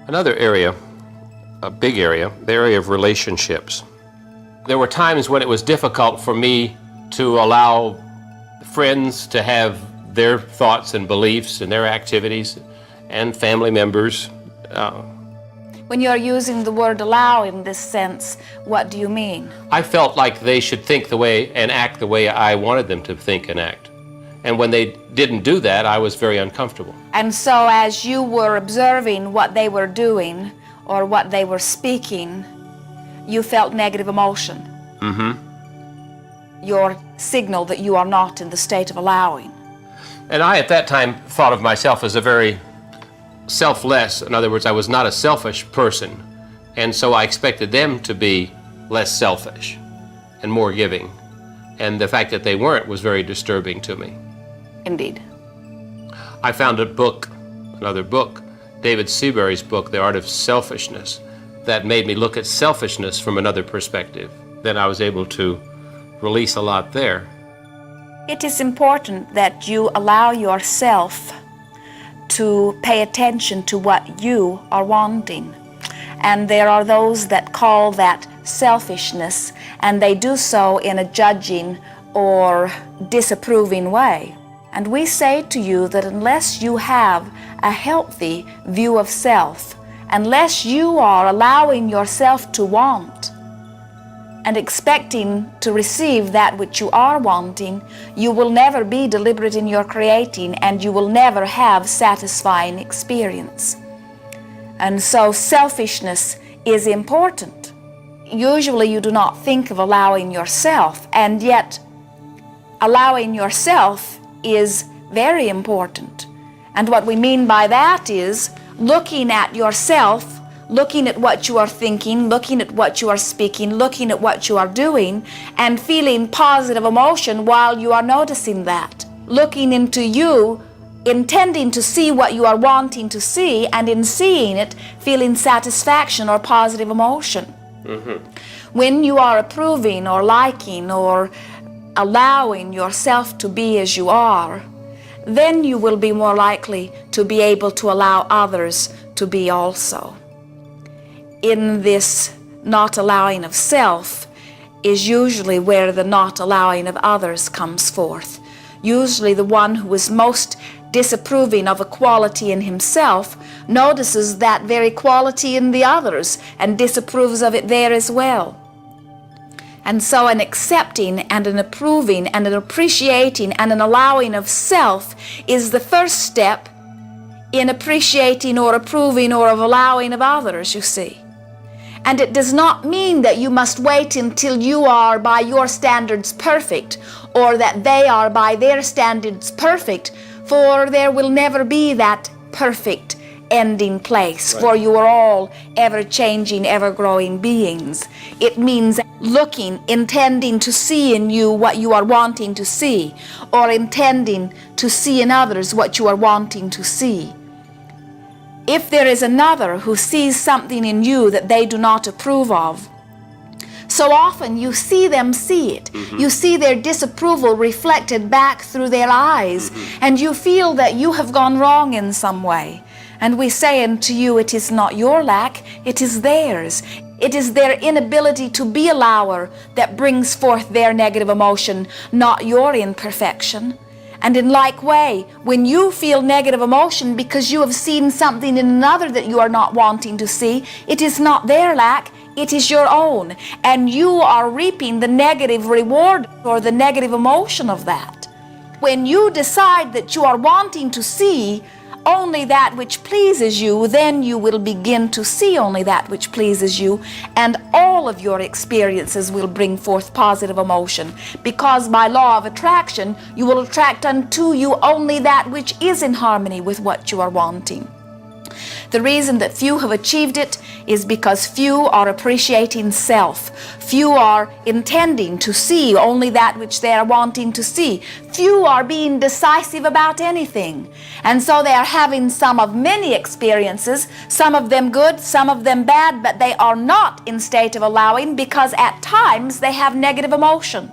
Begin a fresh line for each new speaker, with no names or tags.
Another area, a big area, the area of relationships. There were times when it was difficult for me to allow friends to have their thoughts and beliefs and their activities, and family members.
When you're using the word allow in this sense, what do you mean?
I felt like they should think the way and act the way I wanted them to think and act. And when they didn't do that, I was very uncomfortable.
And so as you were observing what they were doing or what they were speaking, you felt negative emotion. Your signal that you are not in the state of allowing.
And I, at that time, thought of myself as a very selfless. In other words, I was not a selfish person. And so I expected them to be less selfish and more giving. And the fact that they weren't was very disturbing to me.
Indeed.
I found a book, another book, David Seabury's book, The Art of Selfishness, that made me look at selfishness from another perspective. Then I was able to release a lot there.
It is important that you allow yourself to pay attention to what you are wanting. And there are those that call that selfishness, and they do so in a judging or disapproving way. And we say to you that unless you have a healthy view of self, unless you are allowing yourself to want and expecting to receive that which you are wanting, you will never be deliberate in your creating, and you will never have satisfying experience. And so selfishness is important. Usually you do not think of allowing yourself, and yet allowing yourself is very important. And what we mean by that is looking at yourself, looking at what you are thinking, looking at what you are speaking, looking at what you are doing, and feeling positive emotion while you are noticing that. Looking into you, intending to see what you are wanting to see, and in seeing it, feeling satisfaction or positive emotion. When you are approving or liking or allowing yourself to be as you are, then you will be more likely to be able to allow others to be also. In this not allowing of self is usually where the not allowing of others comes forth. Usually the one who is most disapproving of a quality in himself notices that very quality in the others and disapproves of it there as well. And so an accepting and an approving and an appreciating and an allowing of self is the first step in appreciating or approving or of allowing of others, you see. And it does not mean that you must wait until you are by your standards perfect, or that they are by their standards perfect, for there will never be that perfect ending place, for you are all ever-changing, ever-growing beings. It means looking, intending to see in you what you are wanting to see, or intending to see in others what you are wanting to see. If there is another who sees something in you that they do not approve of, so often you see them see it. You see their disapproval reflected back through their eyes, and you feel that you have gone wrong in some way. And we say unto you, it is not your lack, it is theirs. It is their inability to be a allower that brings forth their negative emotion, not your imperfection. And in like way, when you feel negative emotion because you have seen something in another that you are not wanting to see, it is not their lack, it is your own. And you are reaping the negative reward or the negative emotion of that. When you decide that you are wanting to see only that which pleases you, then you will begin to see only that which pleases you, and all of your experiences will bring forth positive emotion, because by law of attraction you will attract unto you only that which is in harmony with what you are wanting. The reason that few have achieved it is because few are appreciating self. Few are intending to see only that which they are wanting to see. Few are being decisive about anything. And so they are having some of many experiences, some of them good, some of them bad, but they are not in state of allowing, because at times they have negative emotion.